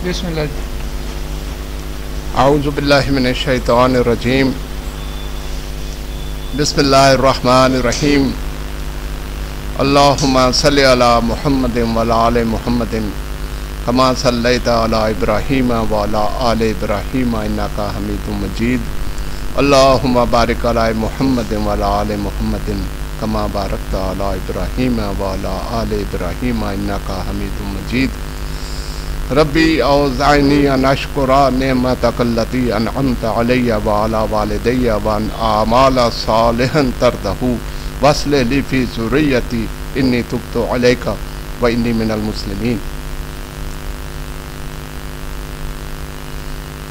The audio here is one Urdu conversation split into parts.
بسم اللہ. اعوذ باللہ من الشیطان الرجیم. بسم اللہ الرحمن الرحیم. اللہم صلی علی محمد وعلی آل محمد کما صلیت علی ابراہیم وعلی آل ابراہیم انک حمید مجید. اللہم بارک علی محمد وعلی آل محمد کما بارکت علی ابراہیم وعلی آل ابراہیم انک حمید مجید. ربی اوزعنی ان اشکر نعمتک التی انعمت علی وعلی والدی وان اعمال صالحا ترضہ واصلح لی فی ذریتی انی تبت علیک و انی من المسلمین.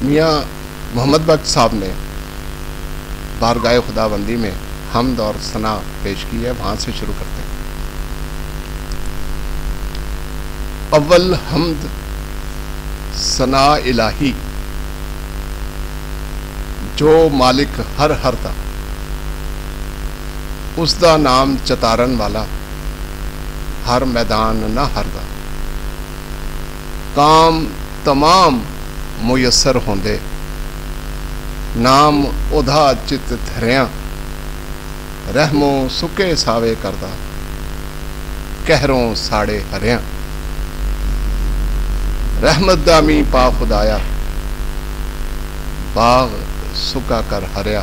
میاں محمد بخش صاحب نے بارگاہ خداوندی میں حمد اور ثنا پیش کی ہے، وہاں سے شروع کرتے ہیں. اول حمد ثنا الہی جو مالک ہر دا اس دا نام چتارن والا ہر میدان نہ ہر دا کام تمام میسر ہوندے نام ادا چت تھریاں رحموں سکے ساوے کردہ کہروں ساڑے ہریاں. رحمت دامی پا خدایا باغ سکا کر ہریا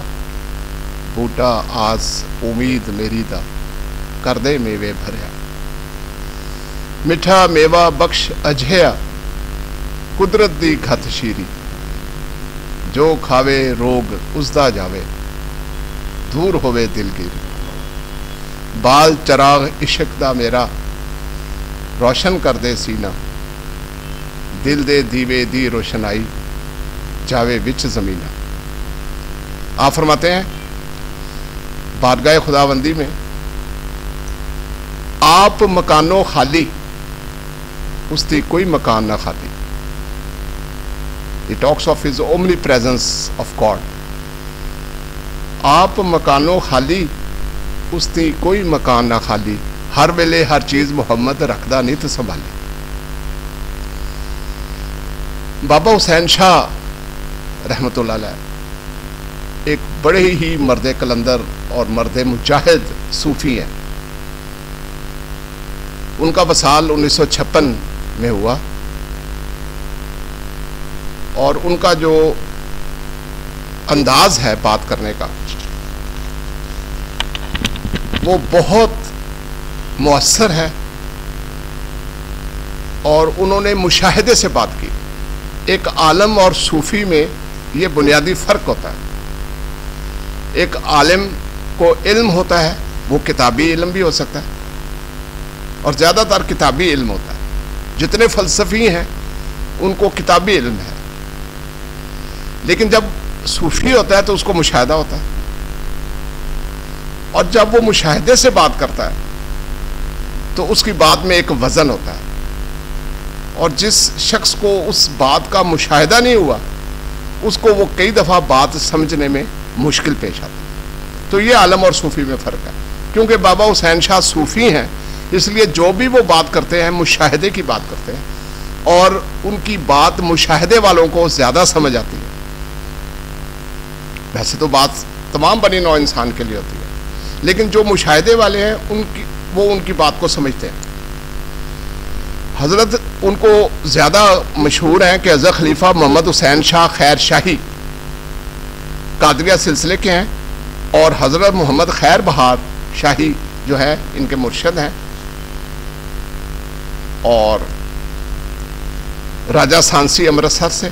بوٹا آس امید میری دا کر دے میوے بھریا. مٹھا میوہ بخش اجھیا قدرت دی کھت شیری جو کھاوے روگ اس دا جاوے دور ہوئے دلگیری. بال چراغ عشق دا میرا روشن کر دے سینہ دل دے دیوے دی روشنائی جاوے وچ زمینہ. آپ فرماتے ہیں بارگاہ خداوندی میں آپ مکانوں خالی اس دی کوئی مکان نہ خالی. He talks of his omnipresence of God. آپ مکانوں خالی اس دی کوئی مکان نہ خالی ہر ویلے ہر چیز محمد رکھدا نیت سنبھالی. بابا حسین شاہ رحمۃ اللہ علیہ ایک بڑے ہی مرد کلندر اور مرد مجاہد صوفی ہیں. ان کا وصال 1956 میں ہوا اور ان کا جو انداز ہے بات کرنے کا وہ بہت مؤثر ہے اور انہوں نے مشاہدے سے بات کی. ایک عالم اور صوفی میں یہ بنیادی فرق ہوتا ہے. ایک عالم کو علم ہوتا ہے وہ کتابی علم بھی ہو سکتا ہے اور زیادہ تر کتابی علم ہوتا ہے. جتنے فلسفی ہیں ان کو کتابی علم ہے، لیکن جب صوفی ہوتا ہے تو اس کو مشاہدہ ہوتا ہے اور جب وہ مشاہدے سے بات کرتا ہے تو اس کی بات میں ایک وزن ہوتا ہے اور جس شخص کو اس بات کا مشاہدہ نہیں ہوا اس کو وہ کئی دفعہ بات سمجھنے میں مشکل پیش آتی ہے. تو یہ عالم اور صوفی میں فرق ہے. کیونکہ بابا حسین شاہ صوفی ہیں اس لیے جو بھی وہ بات کرتے ہیں مشاہدے کی بات کرتے ہیں اور ان کی بات مشاہدے والوں کو زیادہ سمجھ آتی ہے. ویسے تو بات تمام بنی نوع انسان کے لیے ہوتی ہے لیکن جو مشاہدے والے ہیں وہ ان کی بات کو سمجھتے ہیں. حضرت ان کو زیادہ مشہور ہیں کہ حضرت خلیفہ محمد حسین شاہ خیر شاہی قادریہ سلسلے کے ہیں اور حضرت محمد خیر بہار شاہی جو ہے ان کے مرشد ہیں اور راجہ سانسی امرتسر سے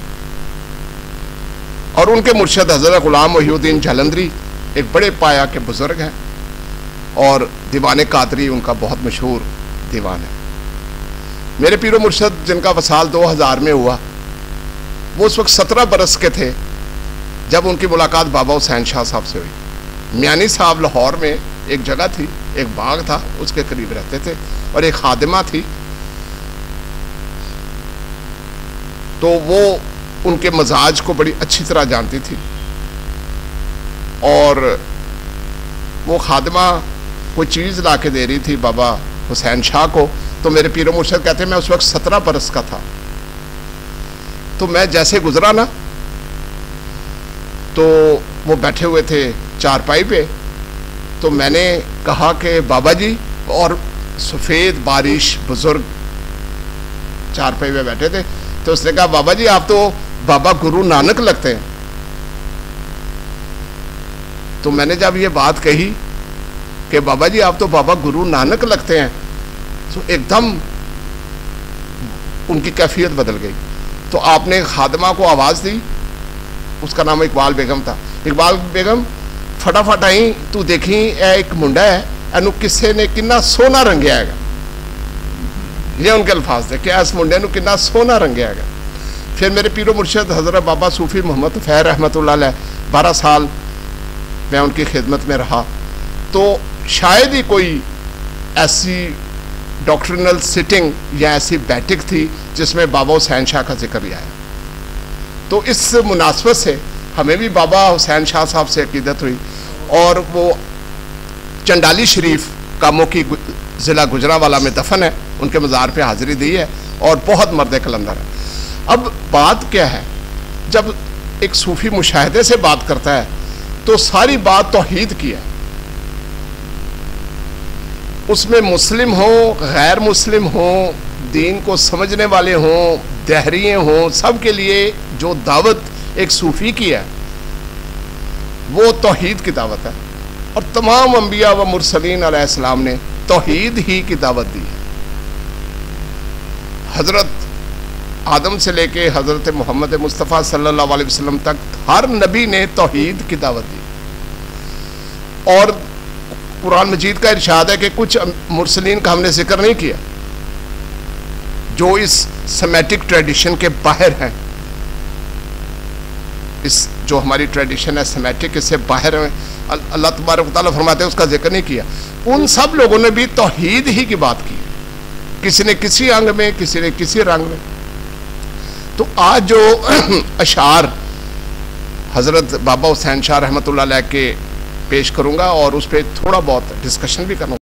اور ان کے مرشد حضرت غلام محی الدین جلندری ایک بڑے پایا کے بزرگ ہیں اور دیوان قادری ان کا بہت مشہور دیوان ہے. میرے پیر و مرشد جن کا وصال 2000 میں ہوا وہ اس وقت 17 برس کے تھے جب ان کی ملاقات بابا حسین شاہ صاحب سے ہوئی. میانی صاحب لاہور میں ایک جگہ تھی، ایک باغ تھا، اس کے قریب رہتے تھے اور ایک خادمہ تھی تو وہ ان کے مزاج کو بڑی اچھی طرح جانتی تھی اور وہ خادمہ کوئی چیز لا کے دے رہی تھی بابا حسین شاہ کو تو میرے پیر و مرشد کہتے ہیں میں اس وقت 17 برس کا تھا تو میں جیسے گزرا نا تو وہ بیٹھے ہوئے تھے چارپائی پہ، تو میں نے کہا کہ بابا جی، اور سفید بارش بزرگ چارپائی پہ بیٹھے تھے، تو اس نے کہا بابا جی آپ تو بابا گرو نانک لگتے ہیں۔ تو میں نے جب یہ بات کہی کہ بابا جی آپ تو بابا گرو نانک لگتے ہیں، تو ایک دم ان کی کیفیت بدل گئی۔ تو آپ نے خادمہ کو آواز دی، اس کا نام اقبال بیگم تھا، اقبال بیگم فٹافٹ آئی، تو دیکھی اے ایک منڈا ہے، اینو کسے نے کنا سونا رنگیا ہے گا، یہ ان کے الفاظ تھے کہ اس منڈے نو کنا سونا رنگیا ہے گا۔ پھر میرے پیر و مرشد حضرت بابا صوفی محمد فہر رحمۃ اللہ علیہ 12 سال میں ان کی خدمت میں رہا، تو شاید ہی کوئی ایسی ڈاکٹرنل سٹنگ یا ایسی بیٹھک تھی جس میں بابا حسین شاہ کا ذکر لیا ہے۔ تو اس مناسبت سے ہمیں بھی بابا حسین شاہ صاحب سے عقیدت ہوئی، اور وہ چنڈالی شریف کاموں کی ضلع گجرانوالہ میں دفن ہے، ان کے مزار پہ حاضری دی ہے، اور بہت مرد کلندر ہے۔ اب بات کیا ہے، جب ایک صوفی مشاہدے سے بات کرتا ہے تو ساری بات توحید کی ہے، اس میں مسلم ہوں غیر مسلم ہوں، دین کو سمجھنے والے ہوں دہریے ہوں، سب کے لیے جو دعوت ایک صوفی کی ہے وہ توحید کی دعوت ہے، اور تمام انبیاء و مرسلین علیہ السلام نے توحید ہی کی دعوت دی ہے۔ حضرت آدم سے لے کے حضرت محمد مصطفیٰ صلی اللہ علیہ وسلم تک ہر نبی نے توحید کی دعوت دی، اور قرآن مجید کا ارشاد ہے کہ کچھ مرسلین کا ہم نے ذکر نہیں کیا جو اس سمیٹک ٹریڈیشن کے باہر ہیں، اس جو ہماری ٹریڈیشن ہے سمیٹک، اس سے باہر ہیں، اللہ تبارک و تعالیٰ فرماتے ہیں اس کا ذکر نہیں کیا۔ ان سب لوگوں نے بھی توحید ہی کی بات کی، کسی نے کسی انگ میں، کسی نے کسی رنگ میں۔ تو آج جو اشعار حضرت بابا حسین شاہ رحمۃ اللہ علیہ کے پیش کروں گا، اور اس پہ تھوڑا بہت ڈسکشن بھی کروں گا۔